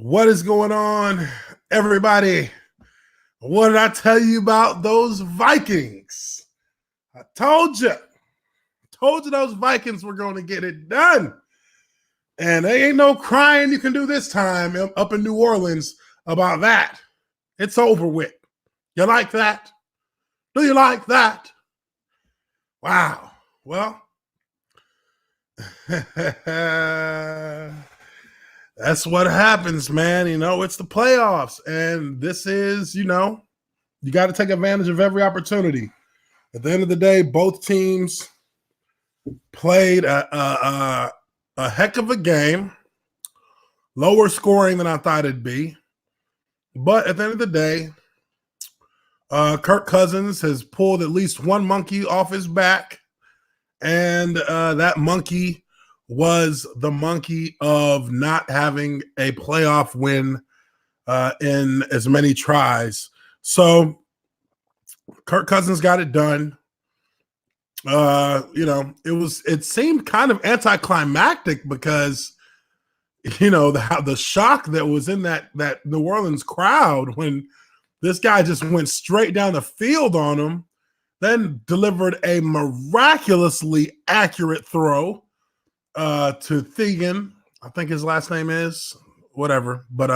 What is going on, everybody? What did I tell you about those Vikings? I told you those Vikings were going to get it done. And there ain't no crying you can do this time up in New Orleans about that. It's over with. You like that? Do you like that? Wow. Well, that's what happens, man. It's the playoffs. And this is, you got to take advantage of every opportunity. At the end of the day, both teams played a heck of a game, lower scoring than I thought it'd be. But at the end of the day, Kirk Cousins has pulled at least one monkey off his back, and that monkey was the monkey of not having a playoff win in as many tries. So Kirk Cousins got it done. It seemed kind of anticlimactic because the shock that was in that New Orleans crowd when this guy just went straight down the field on him, then delivered a miraculously accurate throw to Thielen. I think his last name is whatever, but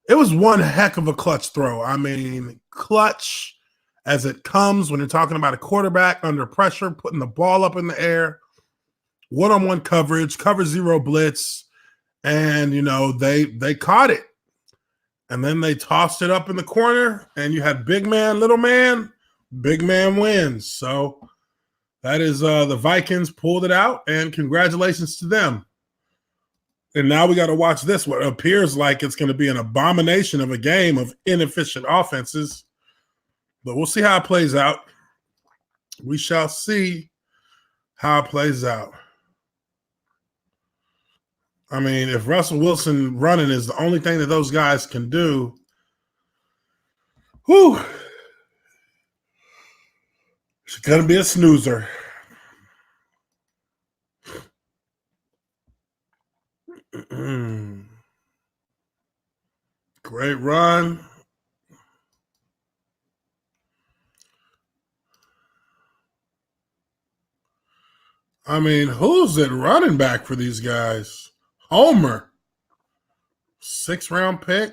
it was one heck of a clutch throw. I mean, clutch as it comes when you're talking about a quarterback under pressure, putting the ball up in the air, one-on-one coverage, cover zero blitz, and they caught it. And then they tossed it up in the corner, and you had big man, little man, big man wins. So that is the Vikings pulled it out, and congratulations to them. And now we got to watch this, what appears like it's going to be an abomination of a game of inefficient offenses. But we'll see how it plays out. We shall see how it plays out. I mean, if Russell Wilson running is the only thing that those guys can do, whew, it's going to be a snoozer. Great run. I mean, who's it running back for these guys? Homer. 6th-round pick.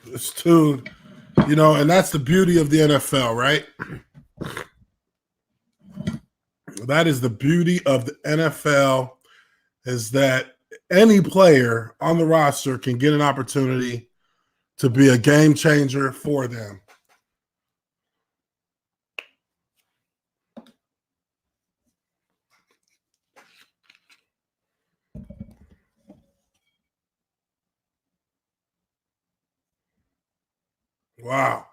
It's too, and that's the beauty of the NFL, right? That is the beauty of the NFL, is that any player on the roster can get an opportunity to be a game changer for them. Wow.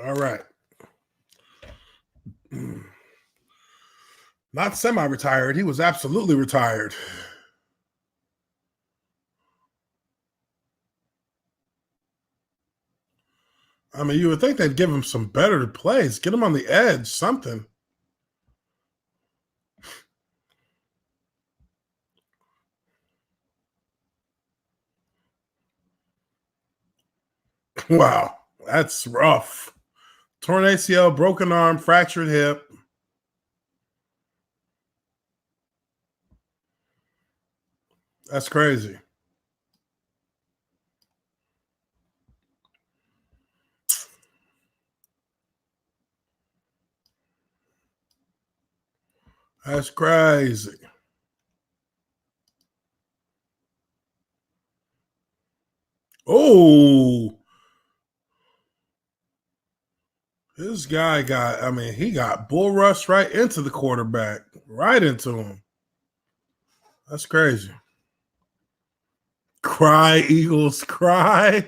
All right. Not semi-retired. He was absolutely retired. I mean, you would think they'd give him some better plays, get him on the edge, something. Wow, that's rough. Torn ACL, broken arm, fractured hip. That's crazy. That's crazy. Oh, This guy got, he got bull rush right into the quarterback, right into him. That's crazy. Cry, Eagles, cry.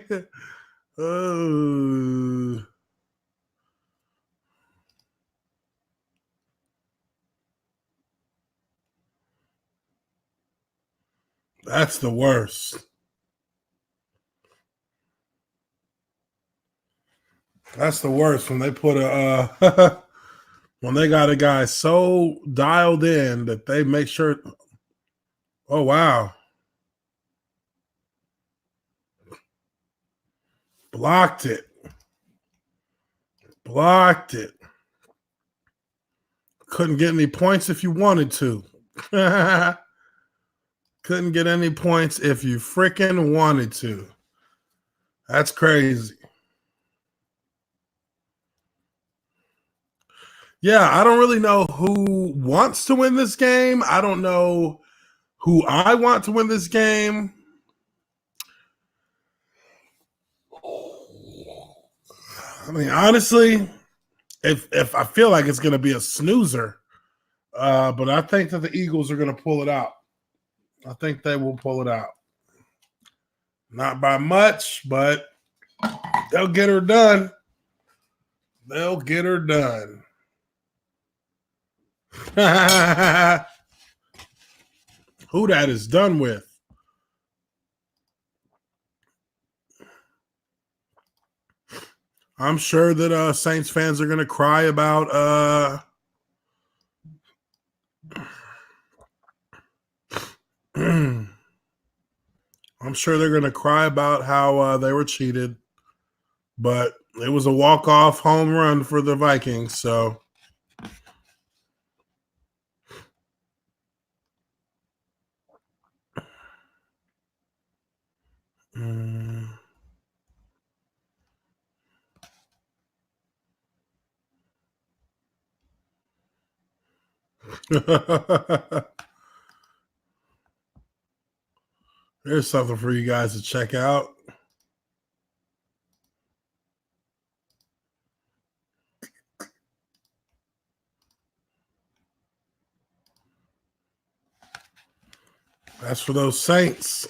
Oh. That's the worst. That's the worst when they put when they got a guy so dialed in that they make sure. Oh wow, blocked it, blocked it. Couldn't get any points if you wanted to. Couldn't get any points if you freaking wanted to. That's crazy. Yeah, I don't really know who wants to win this game. I don't know who I want to win this game. Honestly, if I feel like it's going to be a snoozer, but I think that the Eagles are going to pull it out. I think they will pull it out. Not by much, but they'll get her done. They'll get her done. Who that is done with? I'm sure that Saints fans are going to cry about I'm sure they're going to cry about how they were cheated, but it was a walk-off home run for the Vikings, so There's something for you guys to check out. That's for those Saints.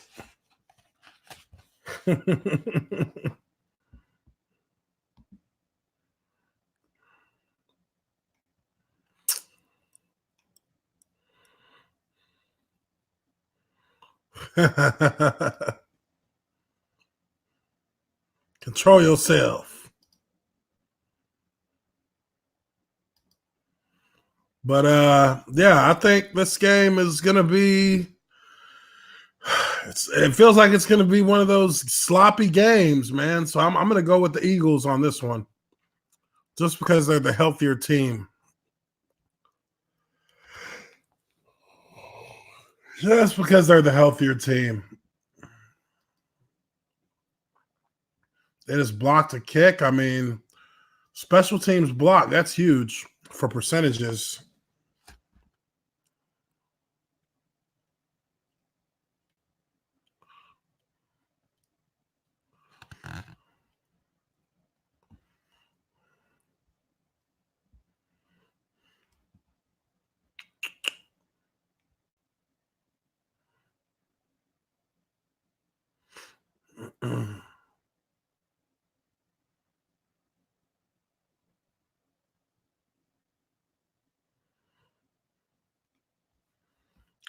Control yourself. But yeah, I think this game is gonna be it feels like it's gonna be one of those sloppy games, man. So I'm gonna go with the Eagles on this one. Just because they're the healthier team. Just because they're the healthier team. They just blocked a kick. Special teams block. That's huge for percentages.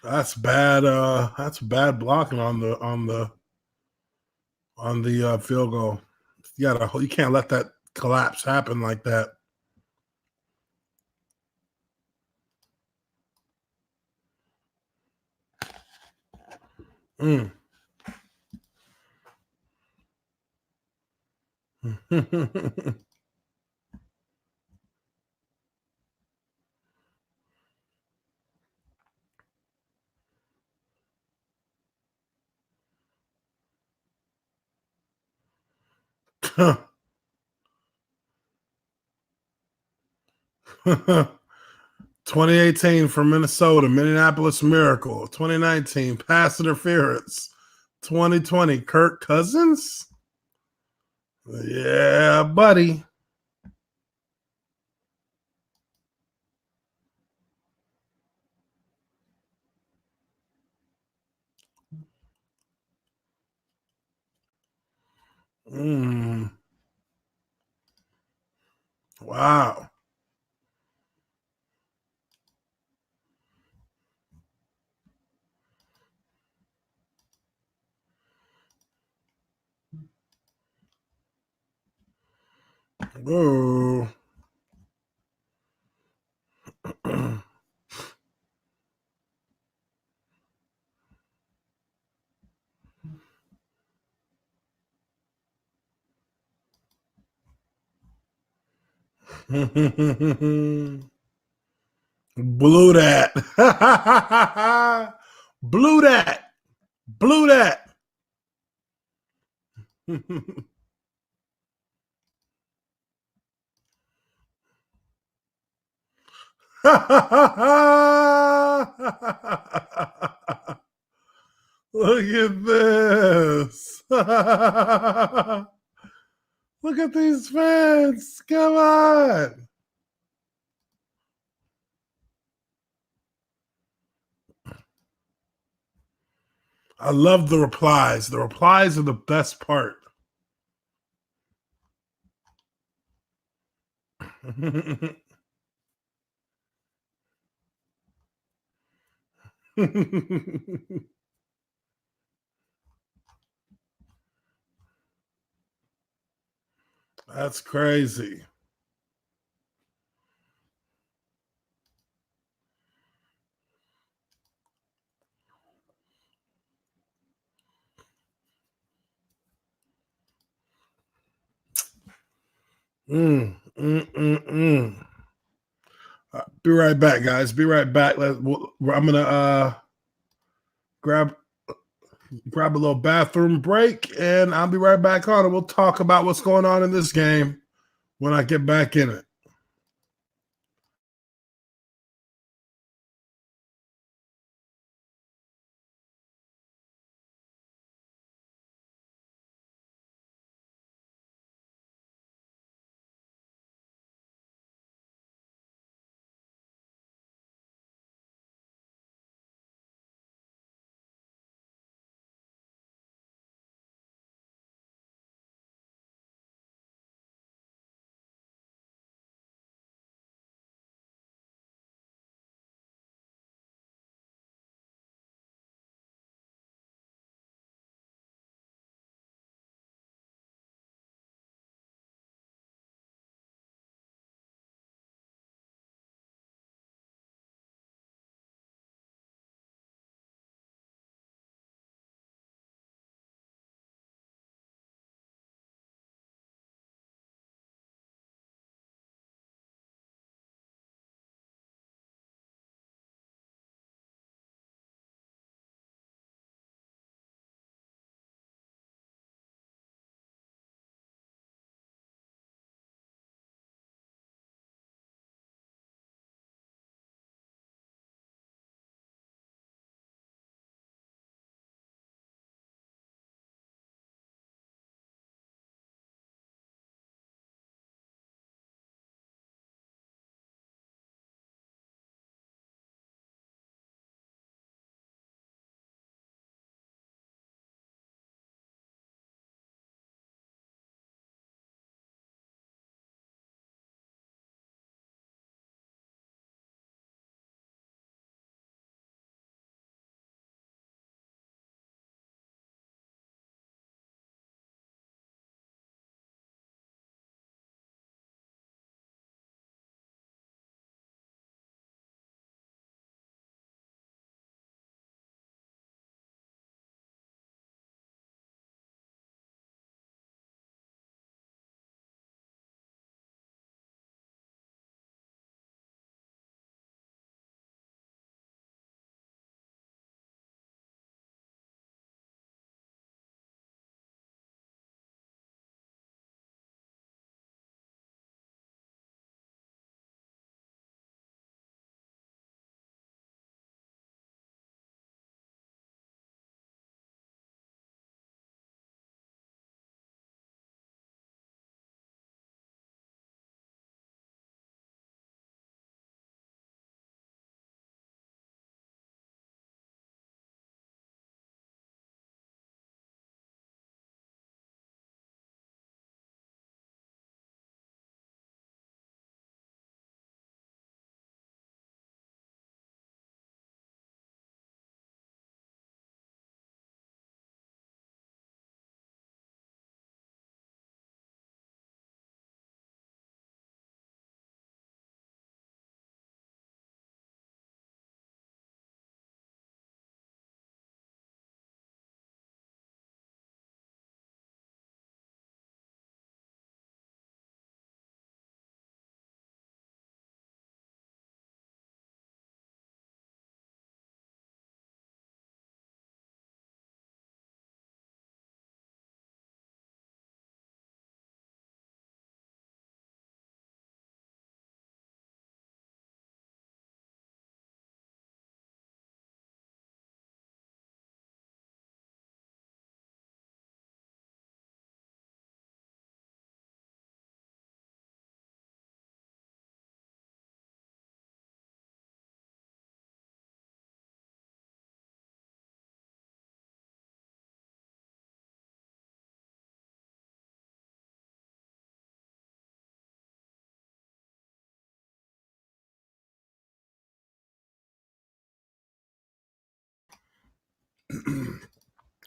That's bad. That's bad blocking on the field goal. You can't let that collapse happen like that. Mm. Huh. 2018 from Minnesota, Minneapolis Miracle. 2019 pass interference. 2020 Kirk Cousins. Yeah, buddy. Mm. Wow. Whoa. Blew that. Blew that. Blew that. Look at this. Look at these fans. Come on. I love the replies. The replies are the best part. That's crazy. Mm. Be right back, guys. Be right back. I'm gonna grab grab a little bathroom break, and I'll be right back on, and we'll talk about what's going on in this game when I get back in it.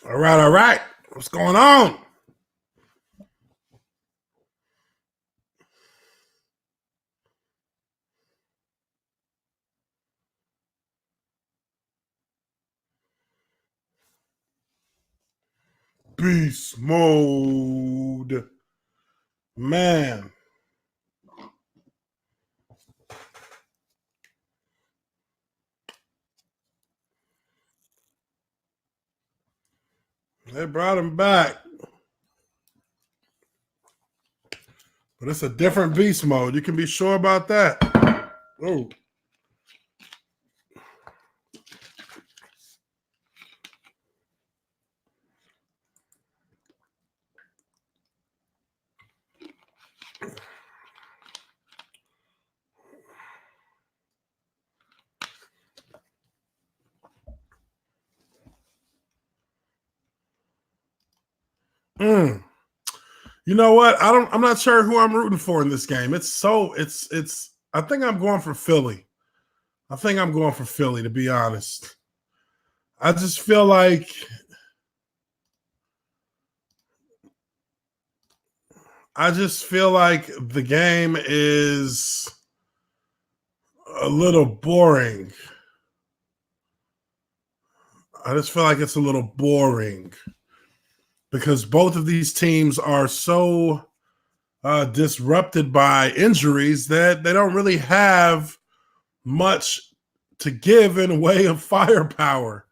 All right, all right. What's going on? Beast mode. Man. They brought him back. But it's a different beast mode. You can be sure about that. Oh. Mm. You know what? I'm not sure who I'm rooting for in this game. It's I think I'm going for Philly. I think I'm going for Philly, to be honest. I just feel like the game is a little boring. I just feel like it's a little boring because both of these teams are so disrupted by injuries that they don't really have much to give in way of firepower.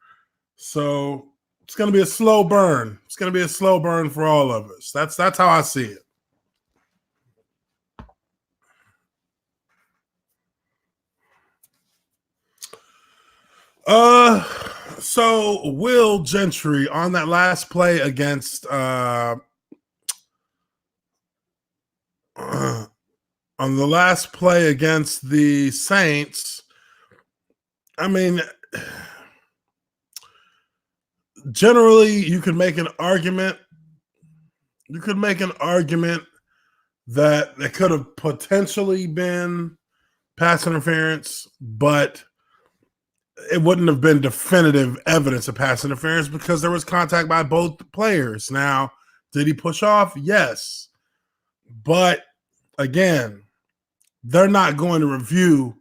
So it's going to be a slow burn. It's going to be a slow burn for all of us. That's how I see it. So Will Gentry on that last play against on the last play against the Saints, I mean, generally you could make an argument. You could make an argument that there could have potentially been pass interference, but it wouldn't have been definitive evidence of pass interference because there was contact by both players. Now, did he push off? Yes. But again, they're not going to review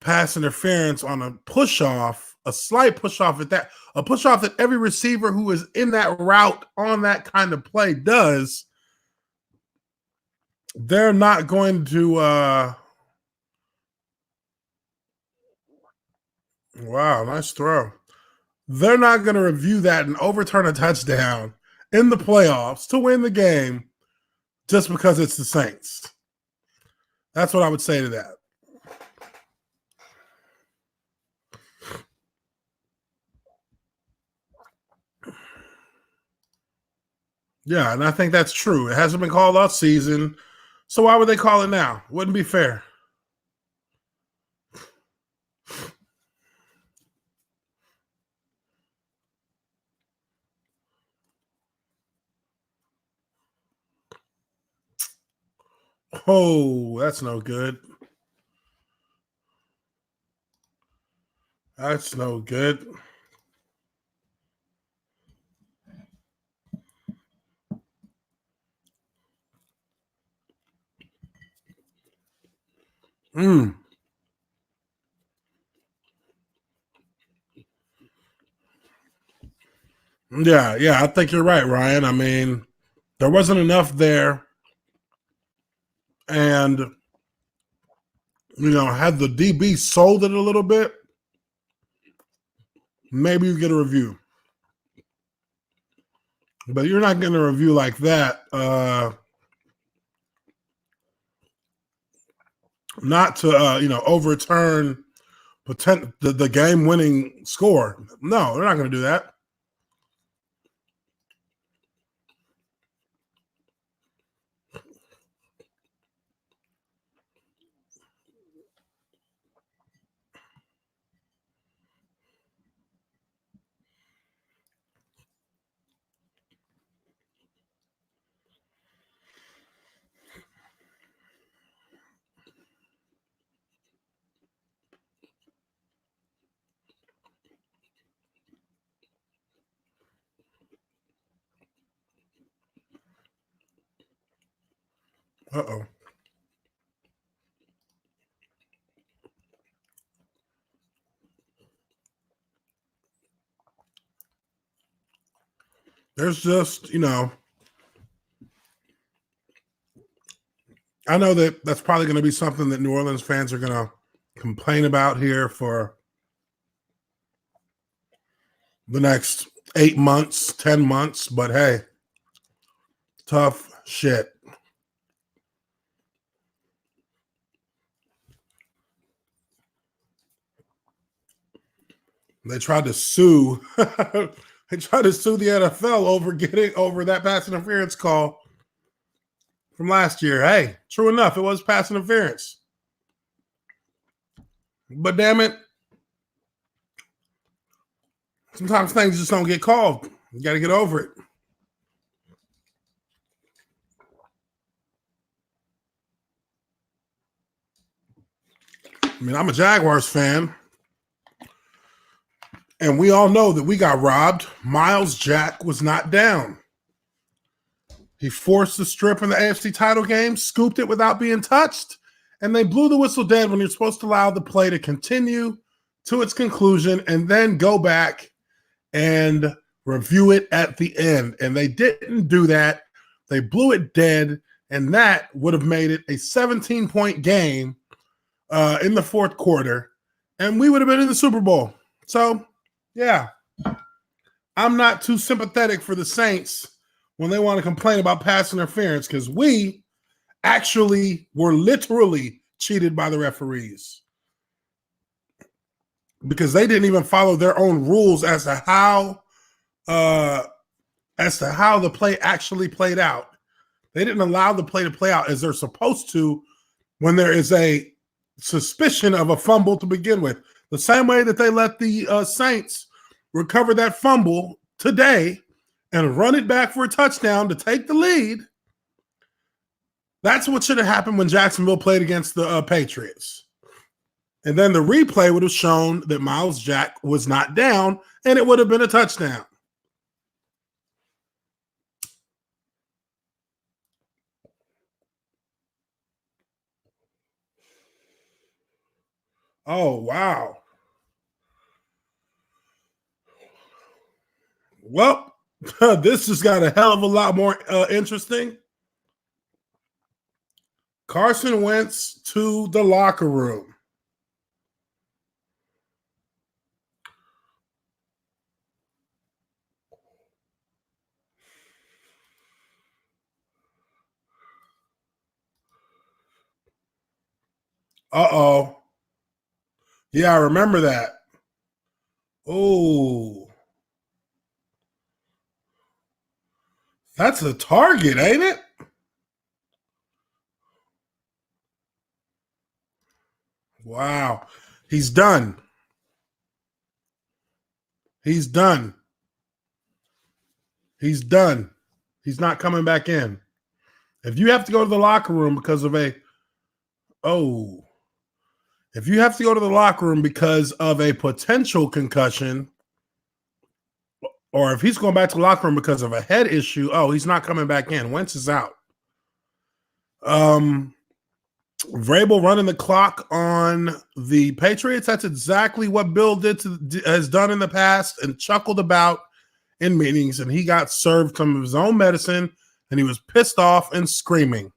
pass interference on a push off, a slight push off at that, a push off that every receiver who is in that route on that kind of play does. They're not going to wow, nice throw. They're not going to review that and overturn a touchdown in the playoffs to win the game just because it's the Saints. That's what I would say to that. Yeah, and I think that's true. It hasn't been called all season, so why would they call it now? Wouldn't be fair. Oh, that's no good. That's no good. Mm. Yeah, I think you're right, Ryan. I mean, there wasn't enough there, and had the DB sold it a little bit, maybe you get a review. But you're not getting a review like that. Not to overturn the game winning score. No, they're not going to do that. Uh-oh. There's just, I know that that's probably going to be something that New Orleans fans are going to complain about here for the next 8 months, 10 months, but hey, tough shit. They tried to sue. They tried to sue the NFL over that pass interference call from last year. Hey, true enough, it was pass interference. But damn it, sometimes things just don't get called. You got to get over it. I mean, I'm a Jaguars fan, and we all know that we got robbed. Miles Jack was not down. He forced the strip in the AFC title game, scooped it without being touched, and they blew the whistle dead when you're supposed to allow the play to continue to its conclusion and then go back and review it at the end. And they didn't do that. They blew it dead, and that would have made it a 17-point game in the fourth quarter, and we would have been in the Super Bowl. So, yeah, I'm not too sympathetic for the Saints when they want to complain about pass interference because we actually were literally cheated by the referees because they didn't even follow their own rules as to how the play actually played out. They didn't allow the play to play out as they're supposed to when there is a suspicion of a fumble to begin with. The same way that they let the Saints recover that fumble today and run it back for a touchdown to take the lead. That's what should have happened when Jacksonville played against the Patriots. And then the replay would have shown that Miles Jack was not down, and it would have been a touchdown. Oh, wow. Well, this has got a hell of a lot more interesting. Carson Wentz to the locker room. Uh-oh. Yeah, I remember that. Oh. That's a target, ain't it? Wow. He's done. He's done. He's done. He's not coming back in. If you have to go to the locker room because of if you have to go to the locker room because of a potential concussion, or if he's going back to the locker room because of a head issue, he's not coming back in. Wentz is out. Vrabel running the clock on the Patriots. That's exactly what Bill has done in the past and chuckled about in meetings. And he got served some of his own medicine, and he was pissed off and screaming.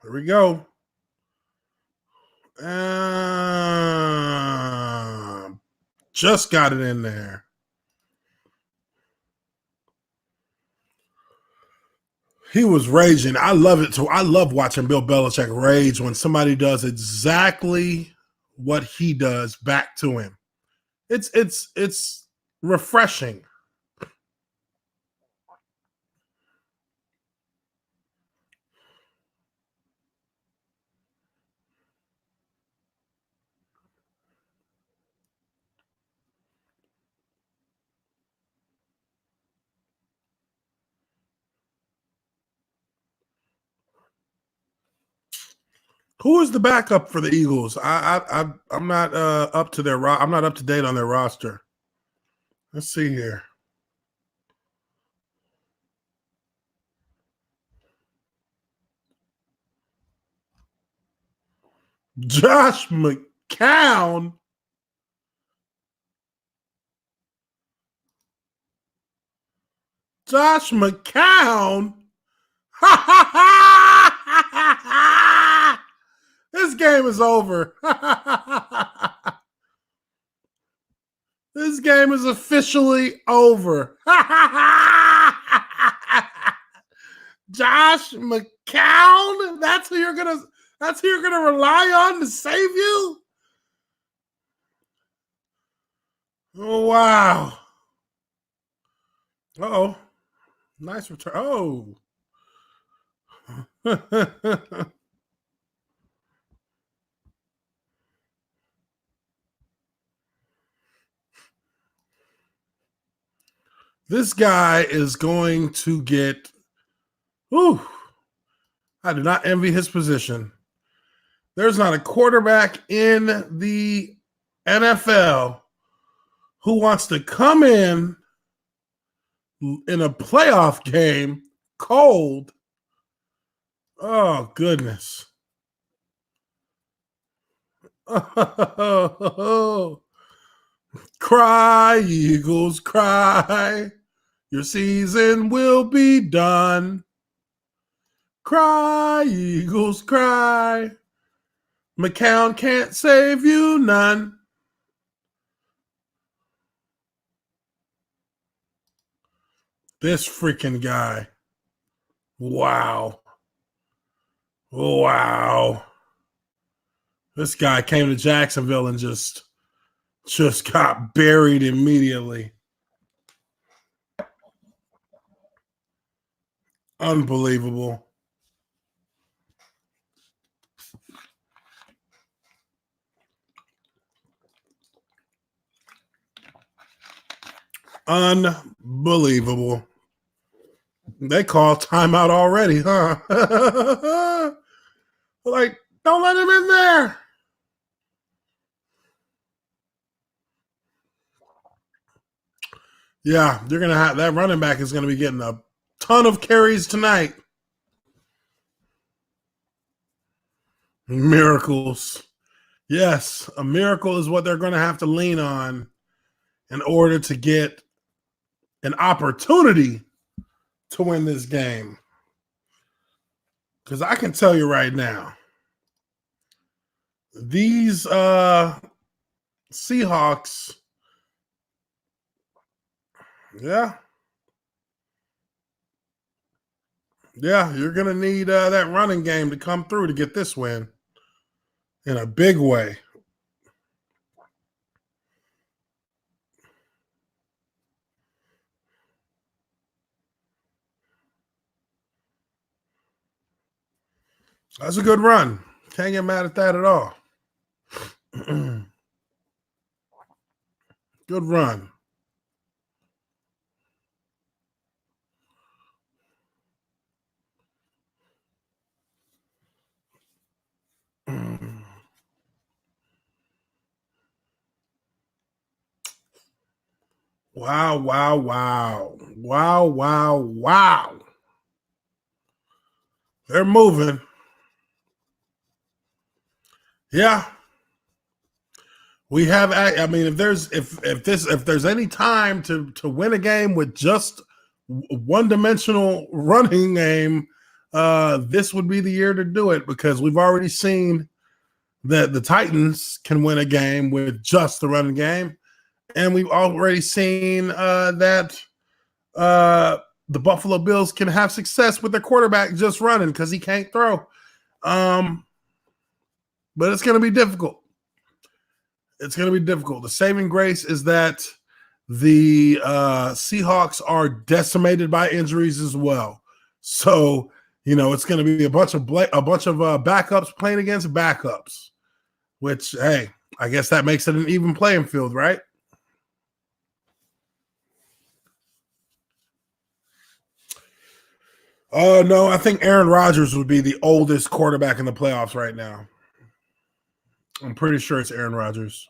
Here we go. Just got it in there. He was raging. I love it too. I love watching Bill Belichick rage when somebody does exactly what he does back to him. It's refreshing. Who is the backup for the Eagles? I'm not up to I'm not up to date on their roster. Let's see here. Josh McCown. Josh McCown. This game is over. This game is officially over. Josh McCown. That's who you're gonna rely on to save you. Oh wow. Uh-oh. Nice return. Oh. This guy is going to get. Whew, I do not envy his position. There's not a quarterback in the NFL who wants to come in a playoff game cold. Oh, goodness. Oh, cry, Eagles, cry. Your season will be done. Cry, Eagles, cry. McCown can't save you none. This freaking guy. Wow. Wow. This guy came to Jacksonville and just got buried immediately. Unbelievable. Unbelievable. They call timeout already, huh? Like, don't let him in there. Yeah, you're going to have that running back is going to be getting a ton of carries tonight. Miracles. Yes, a miracle is what they're going to have to lean on in order to get an opportunity to win this game. Because I can tell you right now, these Seahawks, yeah, you're going to need that running game to come through to get this win in a big way. That's a good run. Can't get mad at that at all. Good run. Wow, wow, wow. Wow, wow, wow. They're moving. Yeah. We have I mean if there's any time to win a game with just one-dimensional running game, this would be the year to do it because we've already seen that the Titans can win a game with just the running game. And we've already seen that the Buffalo Bills can have success with their quarterback just running because he can't throw. But it's going to be difficult. It's going to be difficult. The saving grace is that the Seahawks are decimated by injuries as well. So, it's going to be a bunch of backups playing against backups, which, hey, I guess that makes it an even playing field, right? Oh, no, I think Aaron Rodgers would be the oldest quarterback in the playoffs right now. I'm pretty sure it's Aaron Rodgers.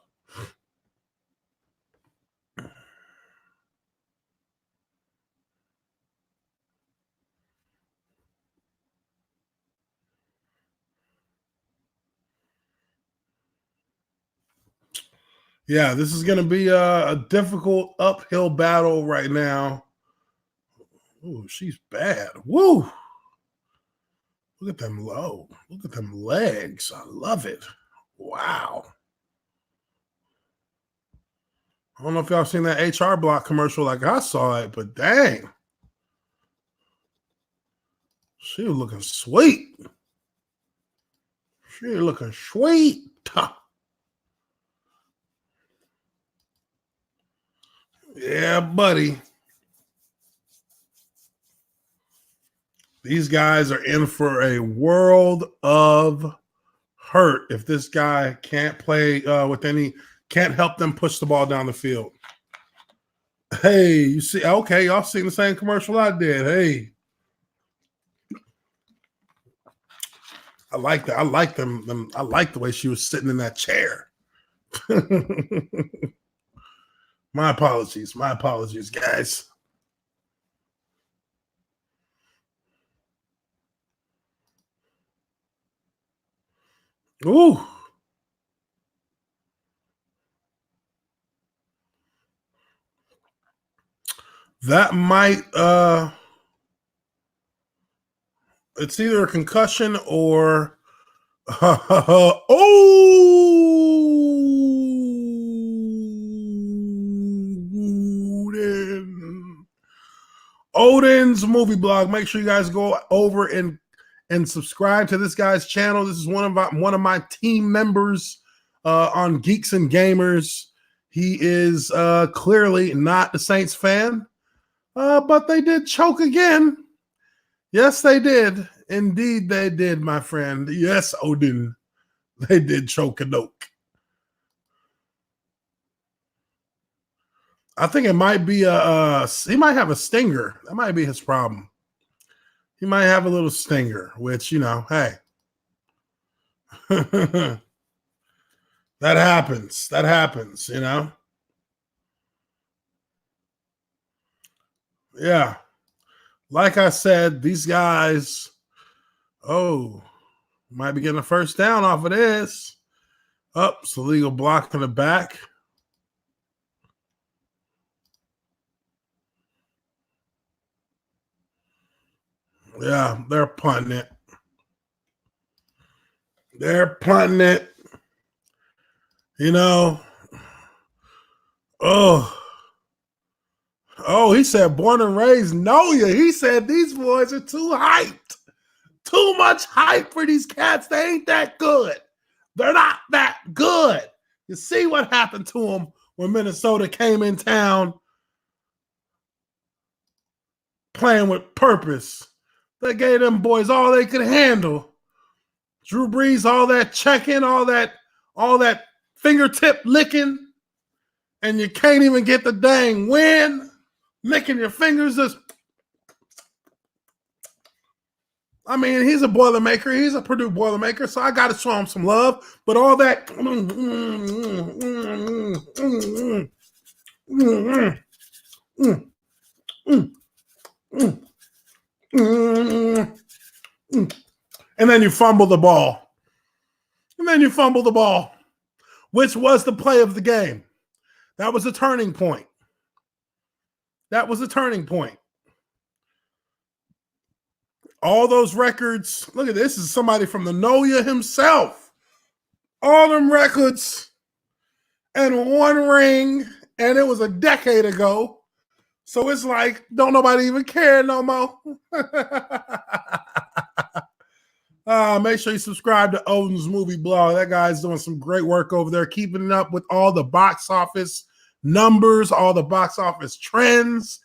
Yeah, this is going to be a difficult uphill battle right now. Ooh, she's bad. Woo! Look at them low. Look at them legs. I love it. Wow. I don't know if y'all seen that HR Block commercial like I saw it, but dang. She was looking sweet. She was looking sweet. Yeah, buddy. These guys are in for a world of hurt if this guy can't play can't help them push the ball down the field. Hey, you see, okay, y'all seen the same commercial I did. Hey. I like that. I like them. I like the way she was sitting in that chair. My apologies. My apologies, guys. Ooh. That might it's either a concussion or Odin's movie blog. Make sure you guys go over and subscribe to this guy's channel. This is one of my team members on Geeks and Gamers. He is clearly not a Saints fan, but they did choke again. Yes, they did. Indeed, they did, my friend. Yes, Odin. They did choke a doke. I think it might be he might have a stinger. That might be his problem. He might have a little stinger, which, hey. That happens. That happens, Yeah. Like I said, these guys, might be getting a first down off of this. It's a legal block in the back. Yeah, they're punting it. They're punting it. He said born and raised know you. He said these boys are too hyped. Too much hype for these cats. They ain't that good. They're not that good. You see what happened to them when Minnesota came in town playing with purpose. They gave them boys all they could handle. Drew Brees, all that checking, all that fingertip licking, and you can't even get the dang win. Licking your fingers just. I mean, he's a Boilermaker. He's a Purdue Boilermaker, so I got to show him some love. But all that. And then you fumble the ball. Which was the play of the game. That was a turning point. All those records. Look at this. This is somebody from the Noya himself. All them records and one ring, and it was a decade ago. So it's like, don't nobody even care no more. Make sure you subscribe to Odin's movie blog. That guy's doing some great work over there, keeping up with all the box office numbers, all the box office trends.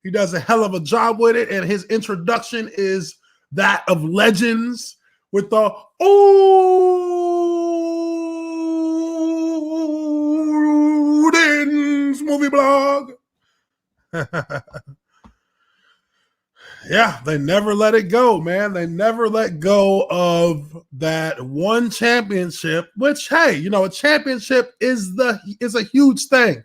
He does a hell of a job with it, and his introduction is that of legends with the Odin's movie blog. Yeah, they never let it go, man. They never let go of that one championship, which, hey, a championship is a huge thing.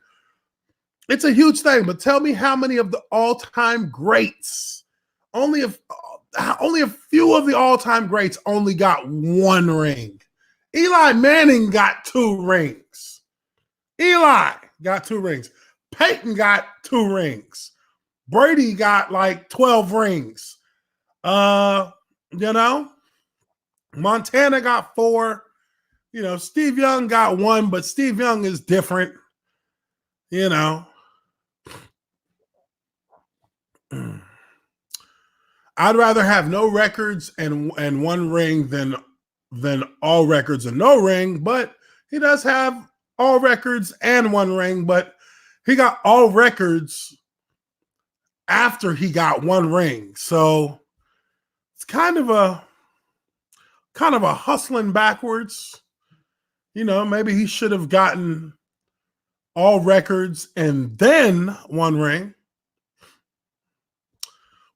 It's a huge thing, but tell me how many of the all-time greats, only a few of the all-time greats only got one ring. Eli Manning got 2 rings. Eli got 2 rings. Peyton got 2 rings. Brady got like 12 rings. You know, Montana got 4. You know, Steve Young got 1, but Steve Young is different. You know, I'd rather have no records and 1 ring than all records and no ring, but he does have all records and 1 ring, but he got all records after he got 1 ring. So it's kind of a hustling backwards. You know, maybe he should have gotten all records and then 1 ring.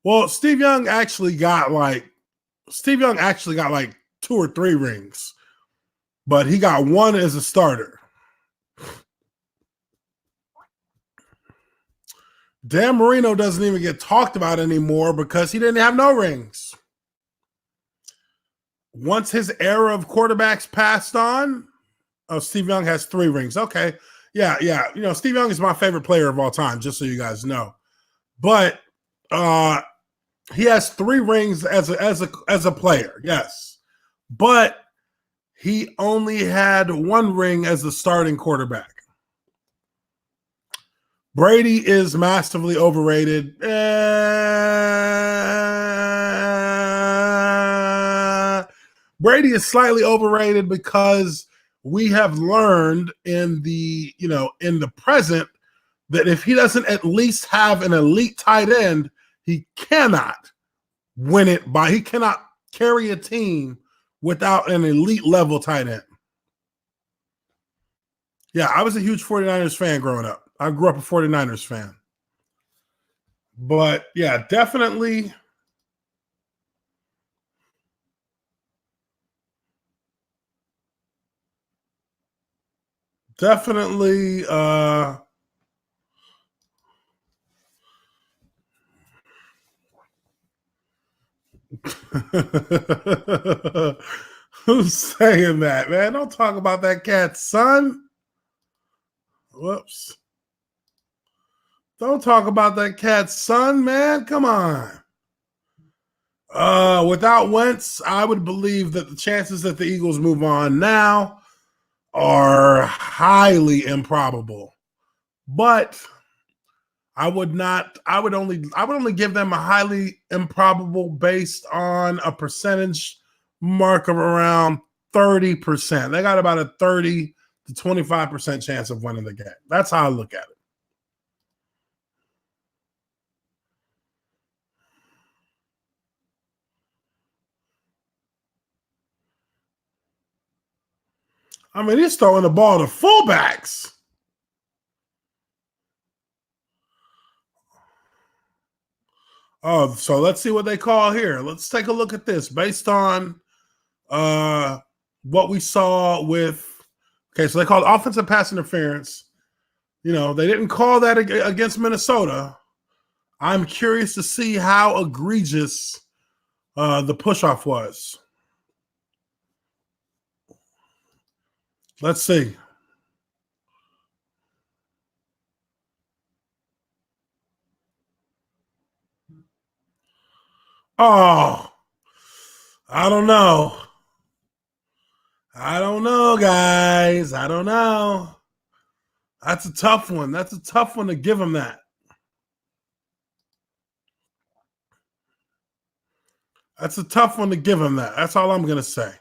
Well, Steve Young actually got like 2 or 3 rings, but he got 1 as a starter. Dan Marino doesn't even get talked about anymore because he didn't have no rings. Once his era of quarterbacks passed on, Steve Young has 3 rings. Okay. Yeah. You know, Steve Young is my favorite player of all time, just so you guys know. But he has 3 rings as a player, yes. But he only had 1 ring as the starting quarterback. Brady is massively overrated. Brady is slightly overrated because we have learned in the present that if he doesn't at least have an elite tight end, he cannot he cannot carry a team without an elite level tight end. Yeah, I was a huge 49ers fan growing up. I grew up a 49ers fan. But yeah, definitely who's saying that, man? Don't talk about that cat's son. Whoops. Don't talk about that cat's son, man. Come on. Without Wentz, I would believe that the chances that the Eagles move on now are highly improbable. But I would only give them a highly improbable based on a percentage mark of around 30%. They got about a 30 to 25% chance of winning the game. That's how I look at it. I mean, he's throwing the ball to fullbacks. Oh, so let's see what they call here. Let's take a look at this based on what we saw with. Okay, so they called offensive pass interference. You know, they didn't call that against Minnesota. I'm curious to see how egregious the push-off was. Let's see. Oh, I don't know. I don't know, guys. I don't know. That's a tough one. That's a tough one to give them that. That's a tough one to give him that. That's all I'm going to say.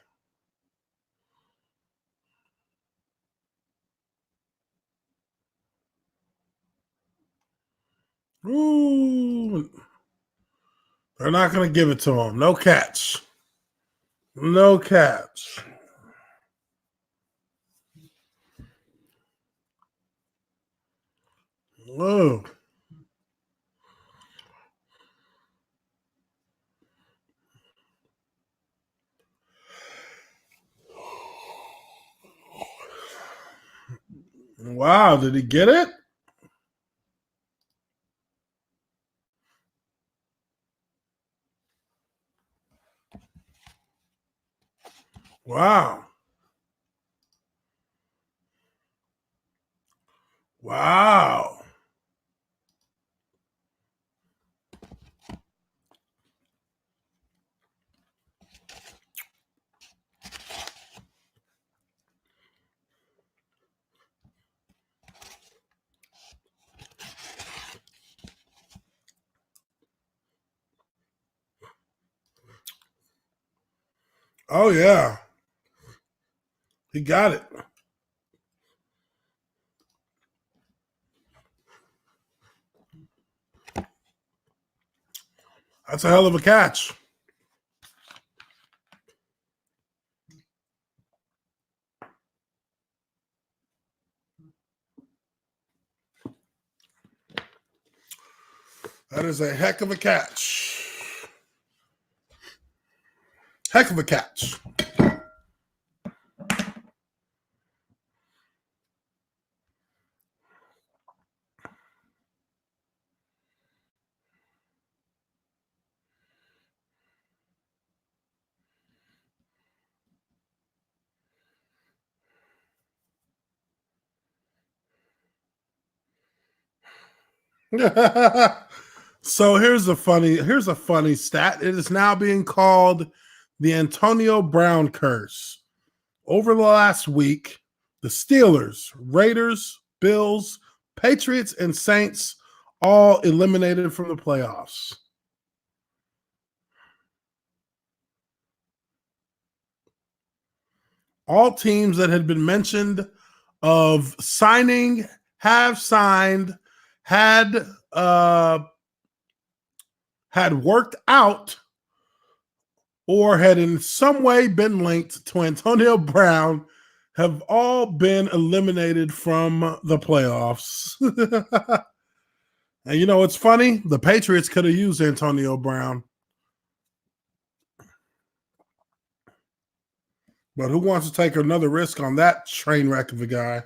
Ooh. They're not going to give it to him. No catch. No catch. Whoa. Wow, did he get it? Wow. Wow. Oh, yeah. He got it. That's a hell of a catch. That is a heck of a catch. Heck of a catch. So here's a funny stat. It is now being called the Antonio Brown curse. Over the last week, the Steelers, Raiders, Bills, Patriots, and Saints all eliminated from the playoffs. All teams that had been mentioned of signing have signed, had worked out, or had in some way been linked to Antonio Brown have all been eliminated from the playoffs. And you know what's funny? The Patriots could have used Antonio Brown. But who wants to take another risk on that train wreck of a guy?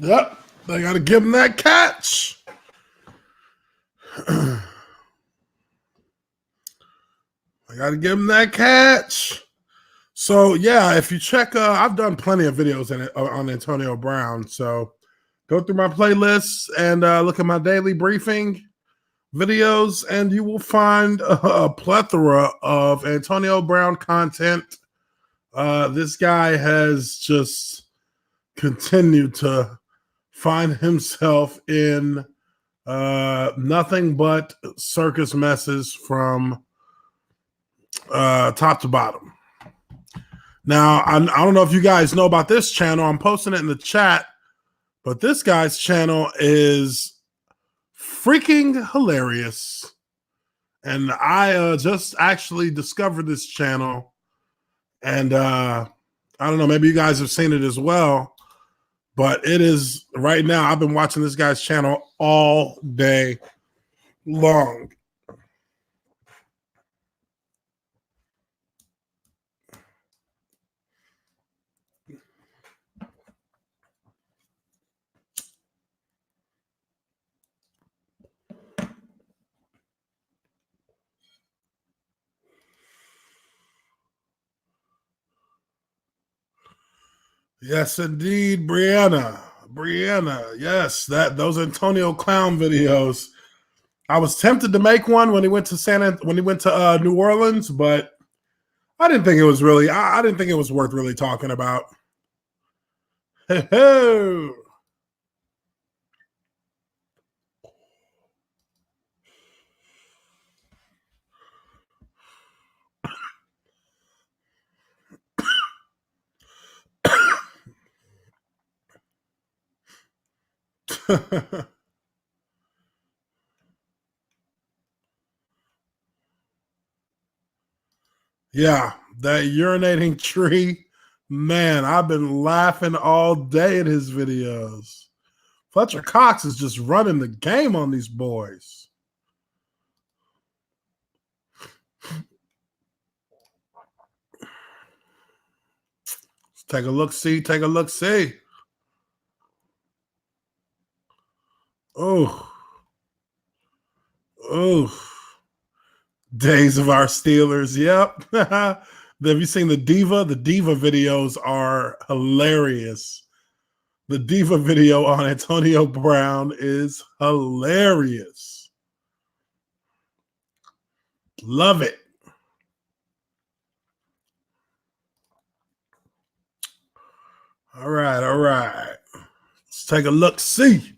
Yep, they got to give him that catch. I got to give him that catch. So yeah, if you check, I've done plenty of videos on Antonio Brown. So go through my playlists and look at my daily briefing videos, and you will find a plethora of Antonio Brown content. This guy has just continued to find himself in nothing but circus messes from top to bottom. Now, I don't know if you guys know about this channel. I'm posting it in the chat, but this guy's channel is freaking hilarious. And I just actually discovered this channel. And I don't know, maybe you guys have seen it as well. But it is right now, I've been watching this guy's channel all day long. Yes, indeed, Brianna. Yes, those Antonio Clown videos. I was tempted to make one when he went to New Orleans, but I didn't think it was really. I didn't think it was worth really talking about. Hey, yeah, that urinating tree. Man, I've been laughing all day at his videos. Fletcher Cox is just running the game on these boys. Let's take a look, see. Take a look, see. Oh, oh. Days of our Steelers. Yep. Have you seen the Diva? The Diva videos are hilarious. The Diva video on Antonio Brown is hilarious. Love it. All right, all right. Let's take a look, see.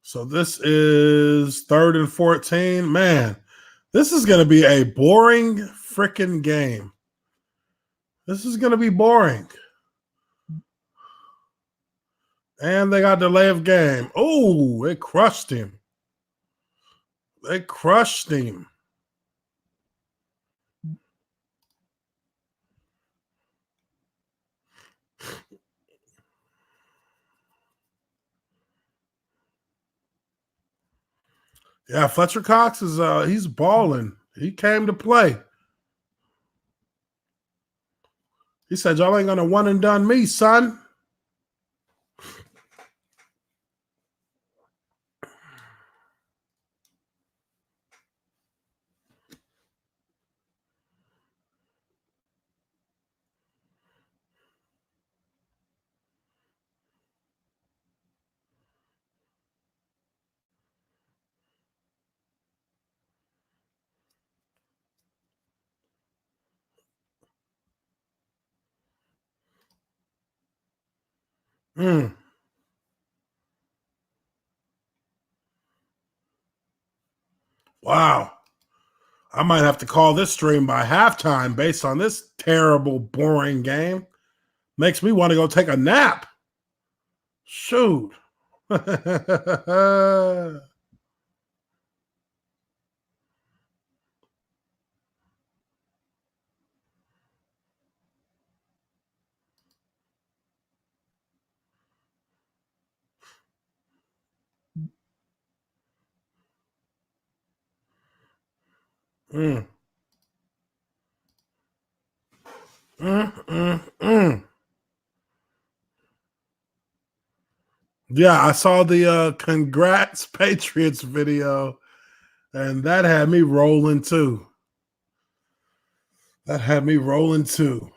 So this is 3rd and 14. Man, this is going to be a boring freaking game. This is going to be boring. And they got delay of game. Oh, they crushed him. They crushed him. Yeah, Fletcher Cox is he's balling. He came to play. He said, y'all ain't gonna one and done me, son. Mm. Wow. I might have to call this stream by halftime based on this terrible, boring game. Makes me want to go take a nap. Shoot. Mm. Mm. Yeah, I saw the congrats Patriots video, and that had me rolling too. That had me rolling too.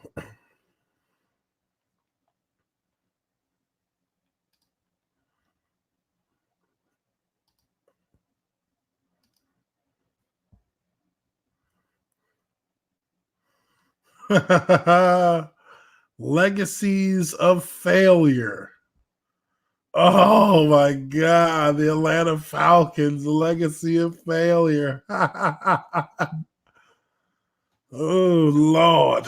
Legacies of failure. Oh my God, the Atlanta Falcons, legacy of failure. Oh Lord.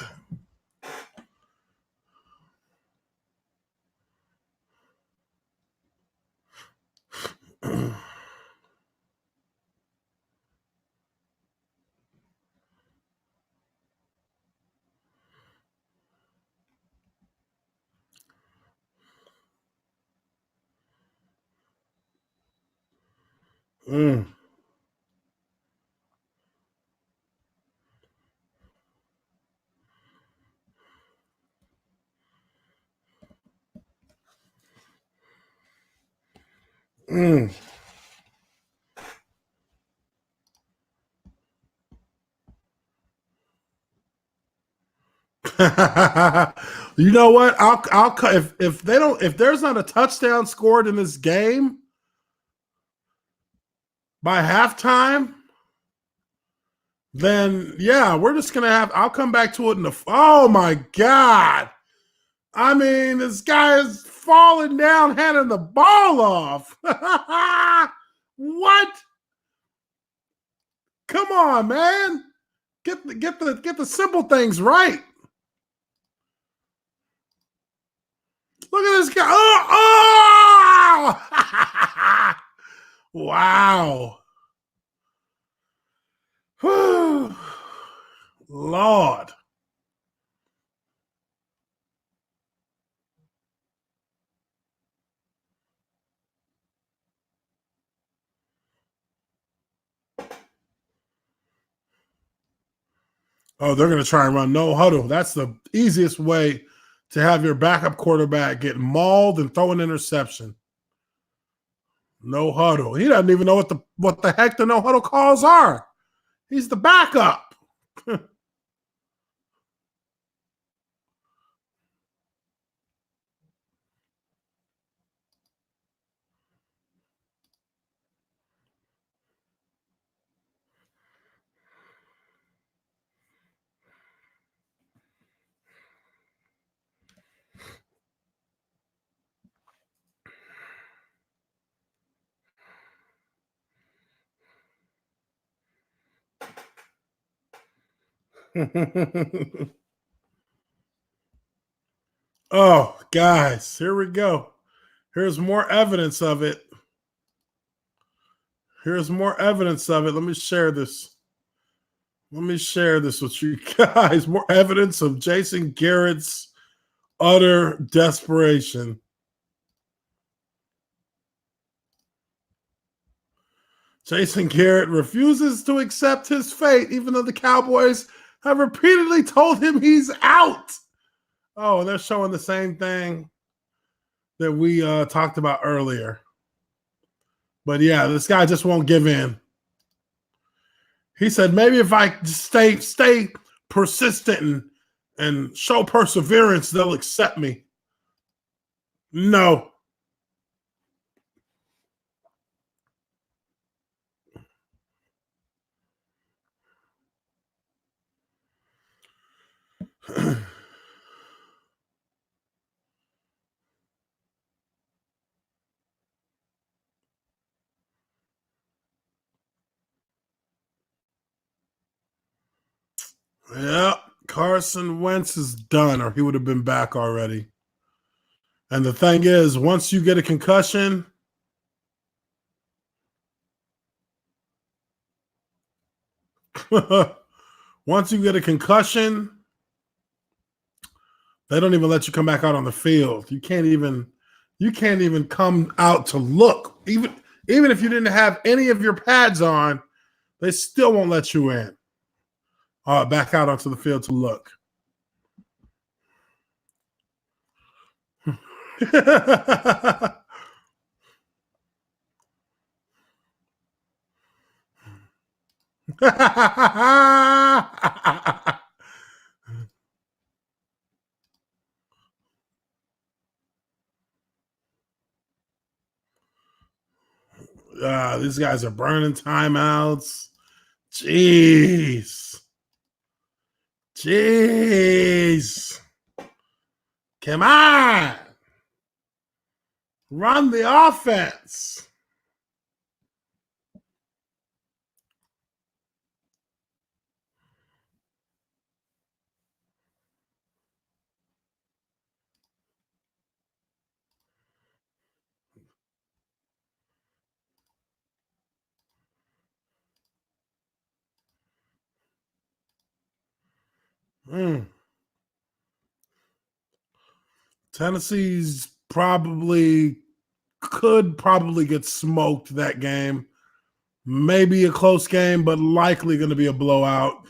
Mm. Mm. You know what? I'll if they don't if there's not a touchdown scored in this game by halftime, then yeah, we're just gonna have. I'll come back to it in the. Oh my god! I mean, this guy is falling down, handing the ball off. What? Come on, man! Get the simple things right. Look at this guy. Oh! Wow. Lord. Oh, they're going to try and run no huddle. That's the easiest way to have your backup quarterback get mauled and throw an interception. No huddle. He doesn't even know what the heck the no huddle calls are. He's the backup. Oh, guys, here we go. Here's more evidence of it. Here's more evidence of it. Let me share this. Let me share this with you guys. More evidence of Jason Garrett's utter desperation. Jason Garrett refuses to accept his fate, even though the Cowboys have repeatedly told him he's out. Oh, they're showing the same thing that we talked about earlier. But yeah, this guy just won't give in. He said, maybe if I just stay persistent and show perseverance, they'll accept me. No. Yeah, Carson Wentz is done, or he would have been back already. And the thing is, once you get a concussion, once you get a concussion, they don't even let you come back out on the field. You can't even come out to look. Even if you didn't have any of your pads on, they still won't let you in. Back out onto the field to look. These guys are burning timeouts. Jeez. Come on. Run the offense. Tennessee's could probably get smoked that game. Maybe a close game, but likely going to be a blowout.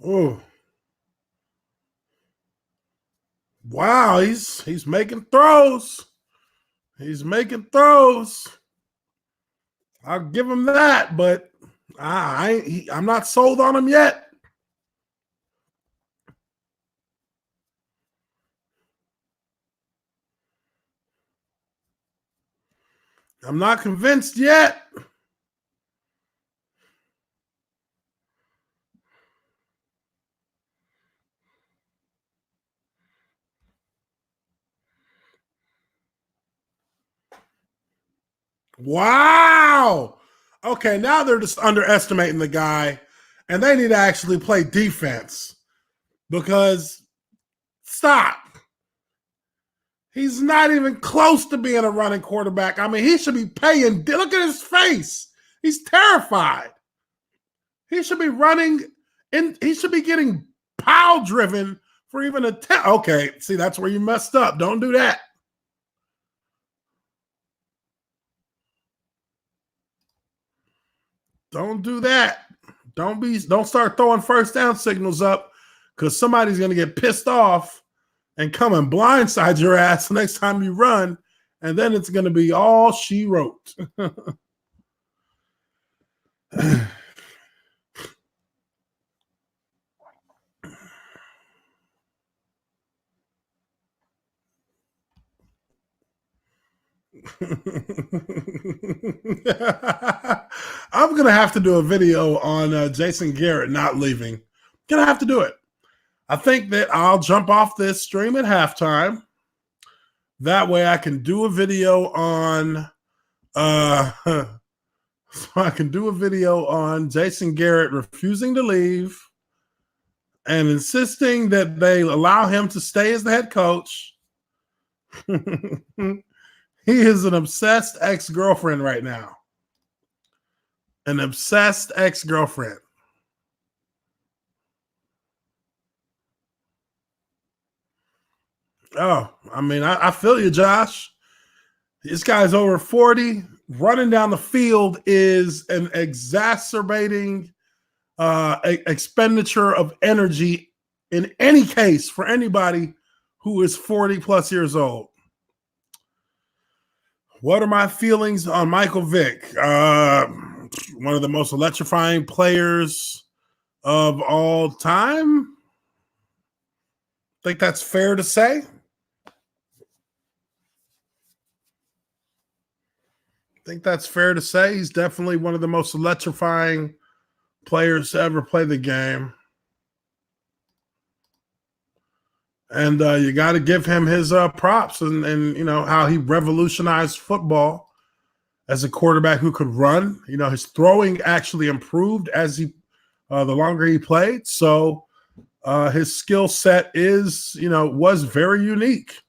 Oh. Wow, he's making throws. He's making throws. I'll give him that, but I'm not sold on him yet. I'm not convinced yet. Wow. Okay, now they're just underestimating the guy, and they need to actually play defense because stop. He's not even close to being a running quarterback. I mean, he should be paying. Look at his face. He's terrified. He should be running, and he should be getting pile driven for even a 10. Okay, see, that's where you messed up. Don't do that. Don't do that. Don't start throwing first down signals up because somebody's gonna get pissed off and come and blindside your ass the next time you run, and then it's gonna be all she wrote. I'm gonna have to do a video on Jason Garrett not leaving. Gonna have to do it. I think that I'll jump off this stream at halftime. That way, I can do a video on. So I can do a video on Jason Garrett refusing to leave and insisting that they allow him to stay as the head coach. He is an obsessed ex-girlfriend right now. An obsessed ex-girlfriend. Oh, I mean, I feel you, Josh. This guy's over 40. Running down the field is an exacerbating expenditure of energy in any case for anybody who is 40 plus years old. What are my feelings on Michael Vick? One of the most electrifying players of all time. Think that's fair to say. Think that's fair to say. He's definitely one of the most electrifying players to ever play the game. And you got to give him his props and you know how he revolutionized football as a quarterback who could run. You know, his throwing actually improved as the longer he played. So his skill set was very unique.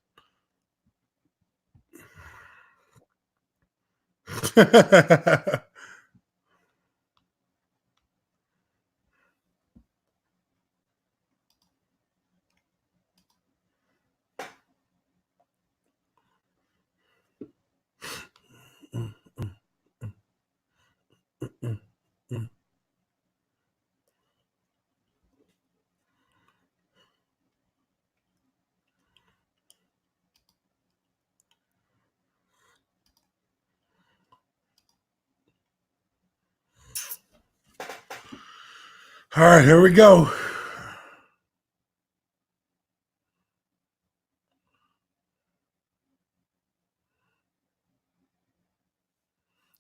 All right, here we go.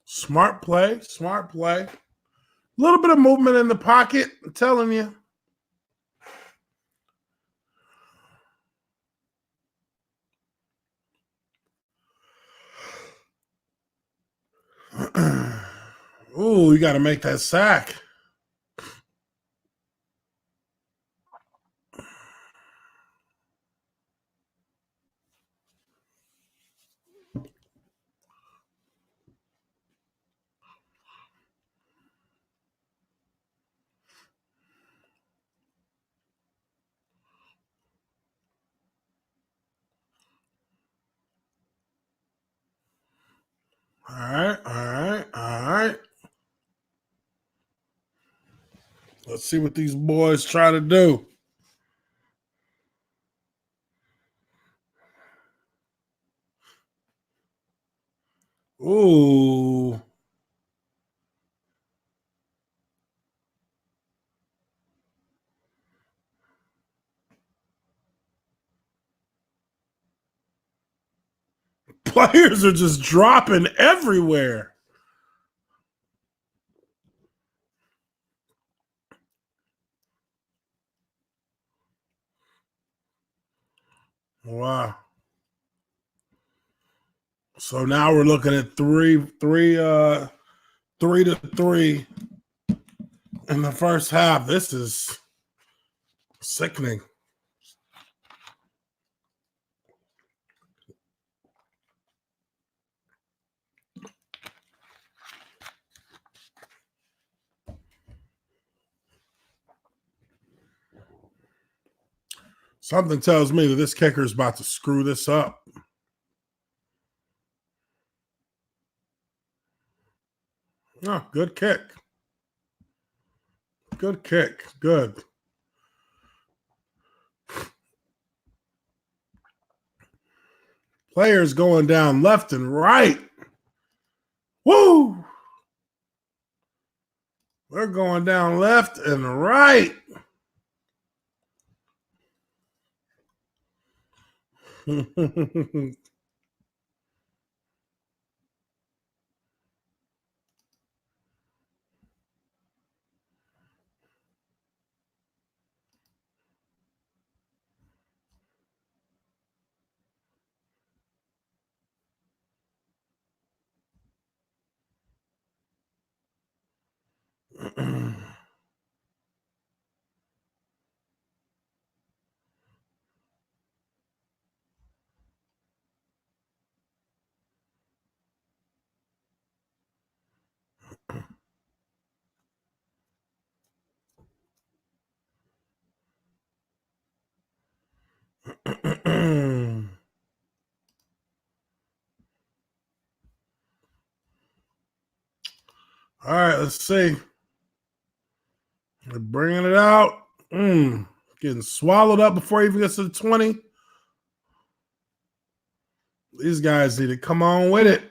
Smart play, smart play. A little bit of movement in the pocket, I'm telling you. Ooh, you got to make that sack. All right, all right, all right. Let's see what these boys try to do. Ooh. Players are just dropping everywhere. Wow. So now we're looking at 3-3 in the first half. This is sickening. Something tells me that this kicker is about to screw this up. Oh, good kick. Good kick. Good. Players going down left and right. Woo! We're going down left and right. All right, let's see. They're bringing it out. Getting swallowed up before he even gets to the 20. These guys need to come on with it.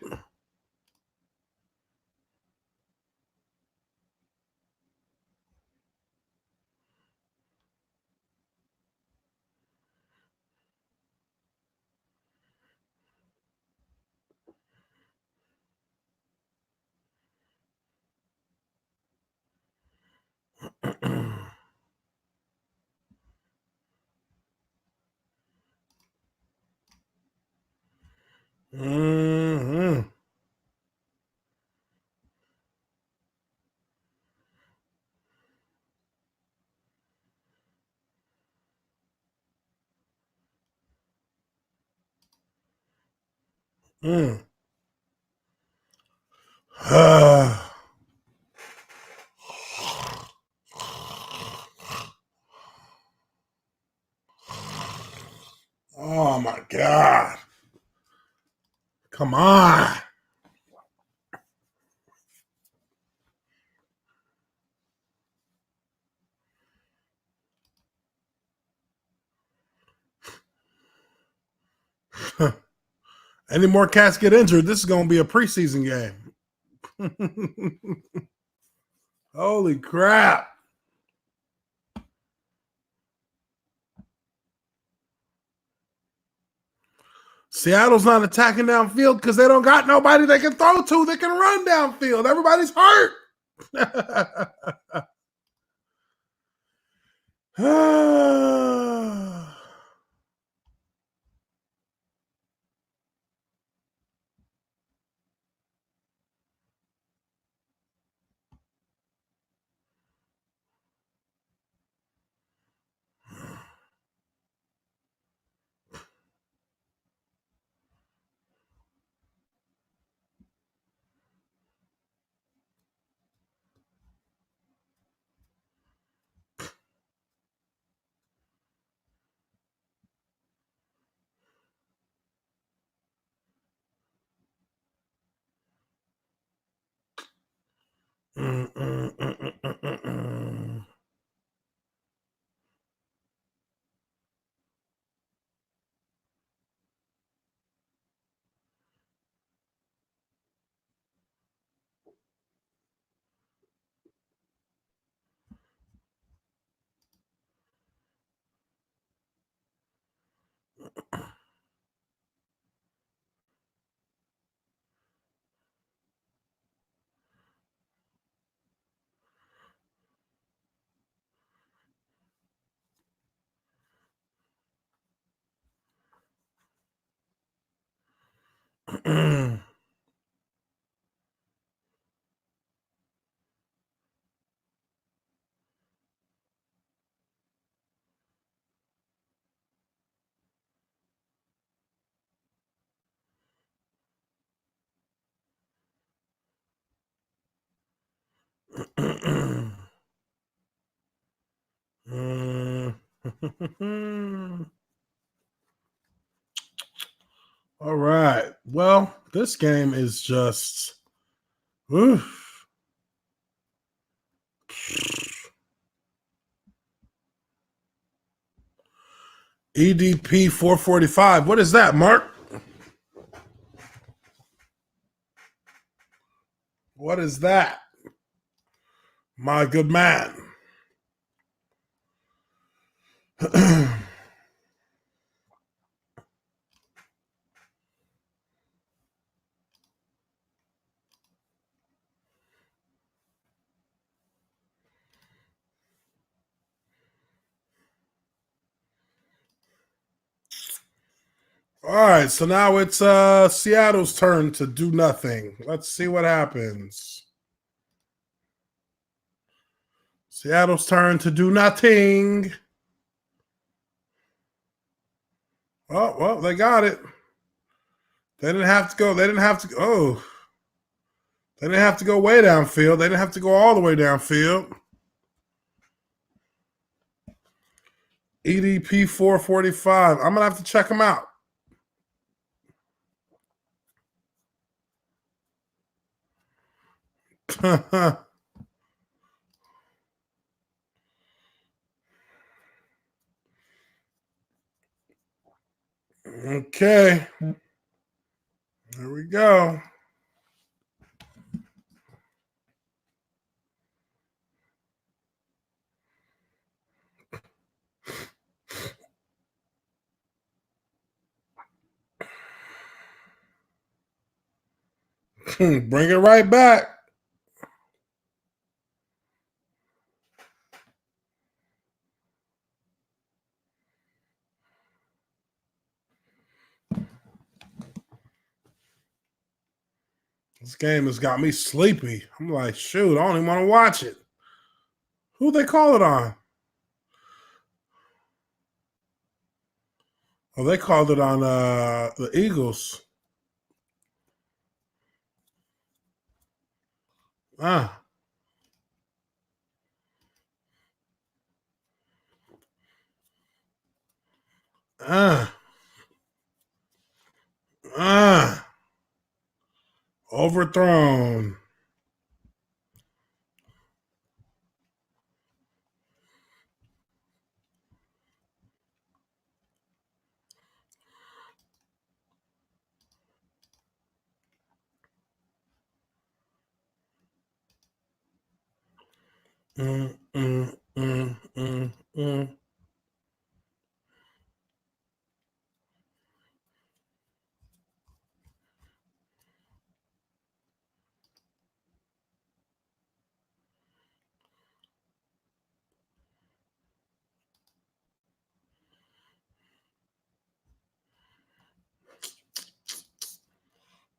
Mm-hmm. Mm. Oh my God. Come on. Any more cats get injured, this is going to be a preseason game. Holy crap. Seattle's not attacking downfield because they don't got nobody they can throw to that can run downfield. Everybody's hurt. All right. Well, this game is just. Oof. EDP 445. What is that, Mark? What is that? My good man. All right, so now it's Seattle's turn to do nothing. Let's see what happens. Seattle's turn to do nothing. Oh, well, they got it. They didn't have to go. They didn't have to. Oh, they didn't have to go way downfield. They didn't have to go all the way downfield. EDP 445. I'm gonna have to check them out. Okay. Here we go. Bring it right back. This game has got me sleepy. I'm like, shoot, I don't even want to watch it. Who they call it on? Oh, they called it on the Eagles. Ah. Ah. Ah. Overthrown. Mm, mm, mm, mm, mm.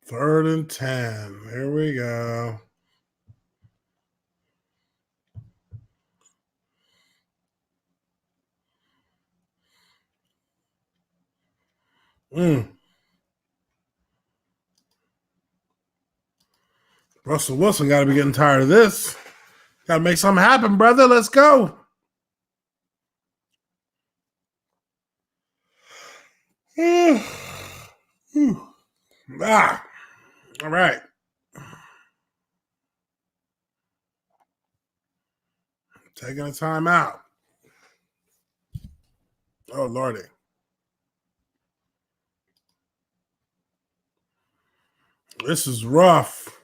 Third and 10. Here we go. Mm. Russell Wilson got to be getting tired of this. Got to make something happen, brother. Let's go. Ah. All right. Taking a timeout. Oh, Lordy. This is rough.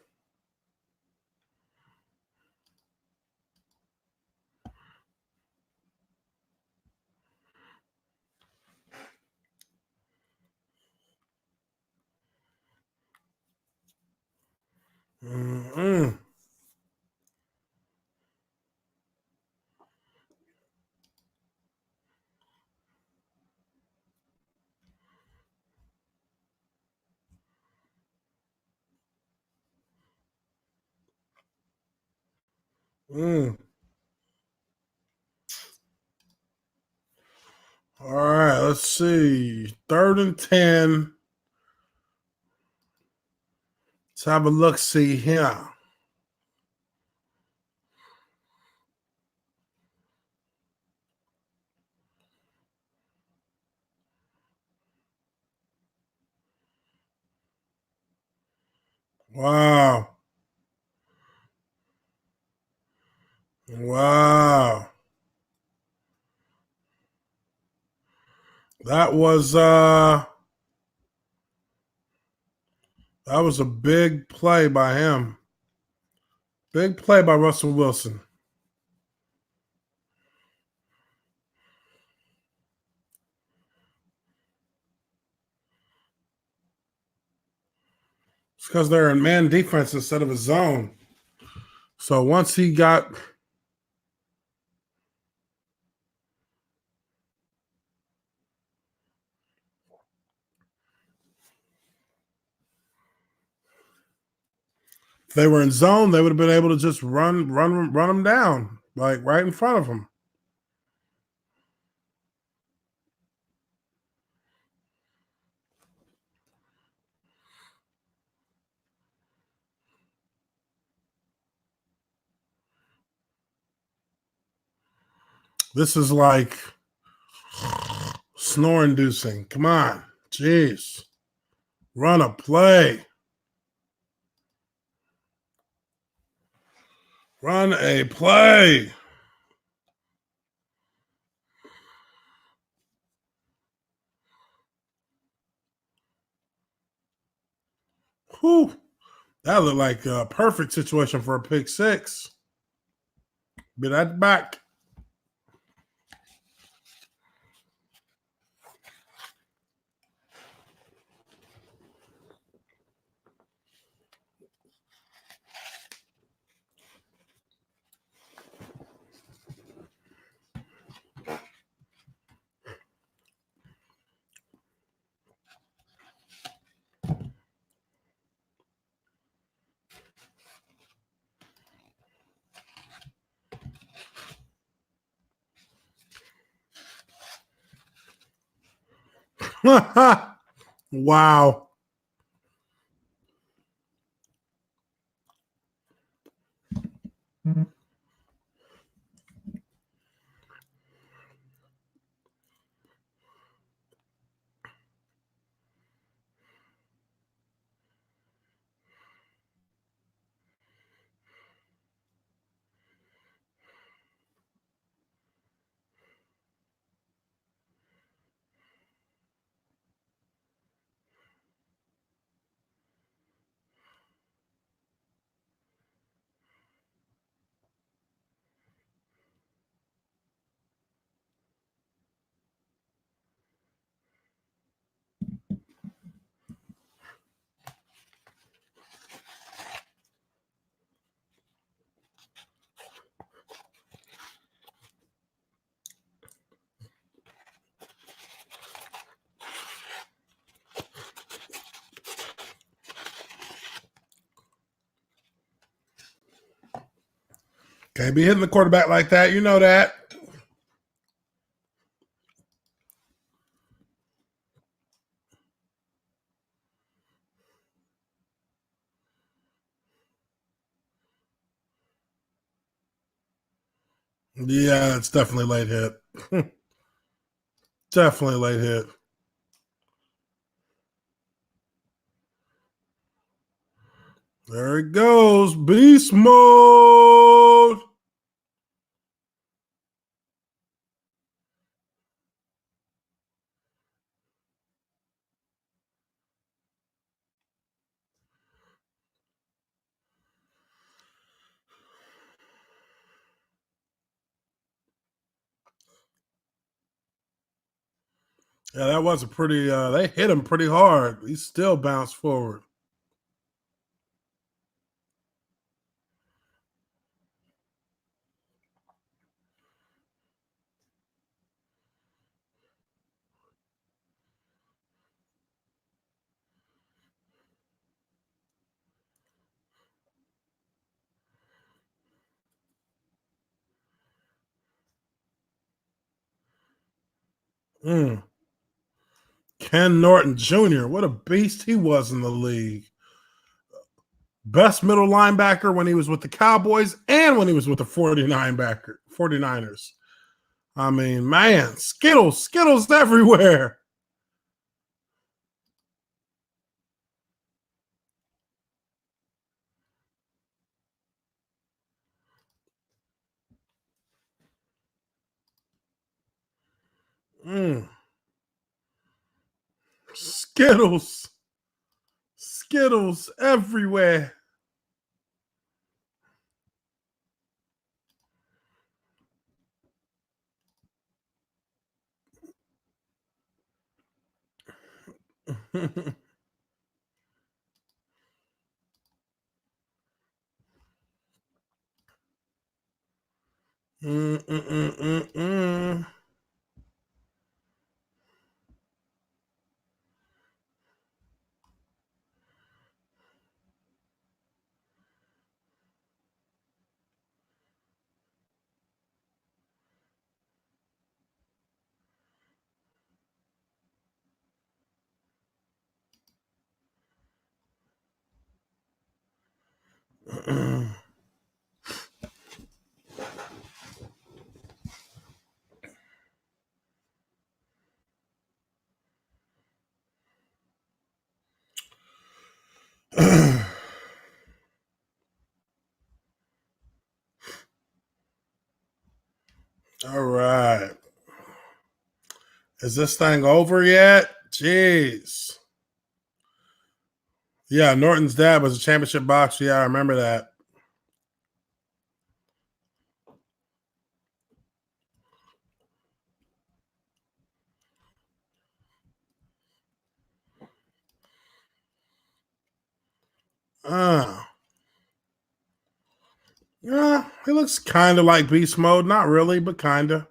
Mm-mm. Mm. All right, let's see. 3rd and 10. Let's have a look. See here. Wow. Wow. That was a big play by him. Big play by Russell Wilson. It's because they're in man defense instead of a zone. So once he got if they were in zone, they would have been able to just run them down, like right in front of them. This is like snore inducing. Come on. Jeez. Run a play. Run a play. Whew. That looked like a perfect situation for a pick six. Be that back. Wow. Can't be hitting the quarterback like that. You know that. Yeah, it's definitely late hit. Definitely late hit. There it goes. Beast mode. Yeah, that was a pretty they hit him pretty hard. He still bounced forward. Mm. Ken Norton Jr., what a beast he was in the league. Best middle linebacker when he was with the Cowboys and when he was with the 49ers. I mean, man, Skittles everywhere. Mm. Skittles everywhere. Mm, mm, mm, mm, mm. All right. Is this thing over yet? Jeez. Yeah, Norton's dad was a championship boxer. Yeah, I remember that. Uh, yeah, he looks kind of like beast mode. Not really, but kind of.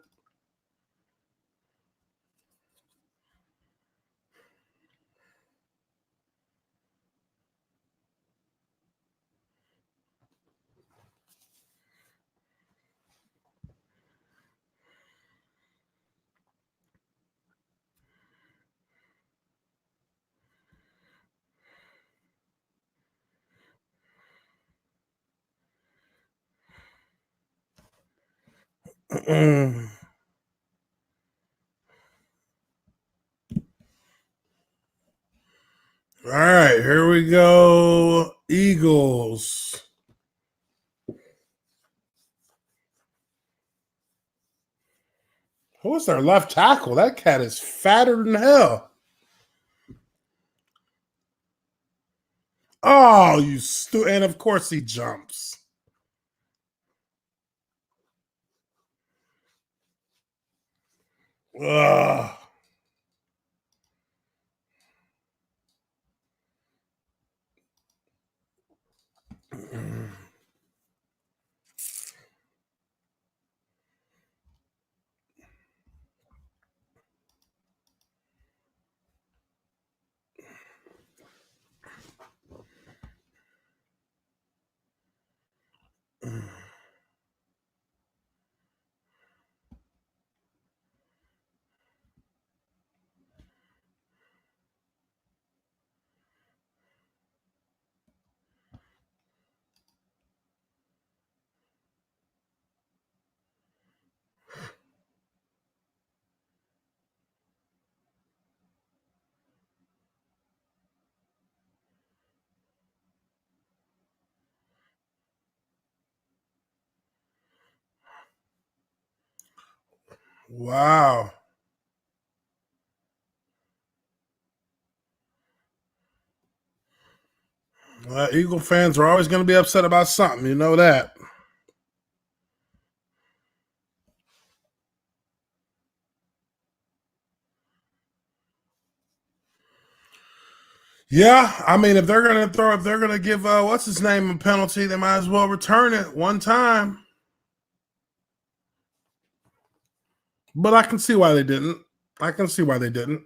All right, here we go. Eagles. Who's their left tackle? That cat is fatter than hell. Oh, and of course he jumps. Ugh. Wow. Eagle fans are always going to be upset about something. You know that. Yeah, I mean, if they're gonna give what's his name a penalty, they might as well return it one time. But I can see why they didn't. I can see why they didn't.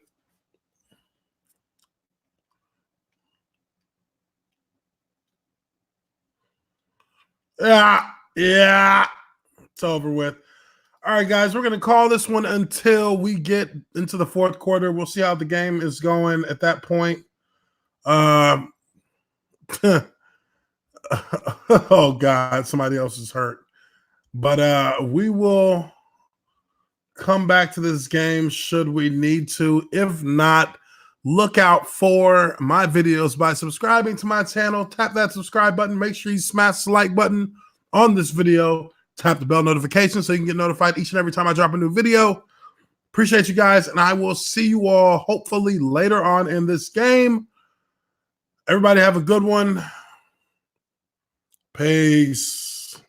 Yeah, yeah, it's over with. All right, guys, we're going to call this one until we get into the fourth quarter. We'll see how the game is going at that point. Oh, God, somebody else is hurt. But we will come back to this game should we need to. If not, look out for my videos by subscribing to my channel. Tap that subscribe button. Make sure you smash the like button on this video. Tap the bell notification so you can get notified each and every time I drop a new video. Appreciate you guys, and I will see you all hopefully later on in this game. Everybody have a good one. Peace.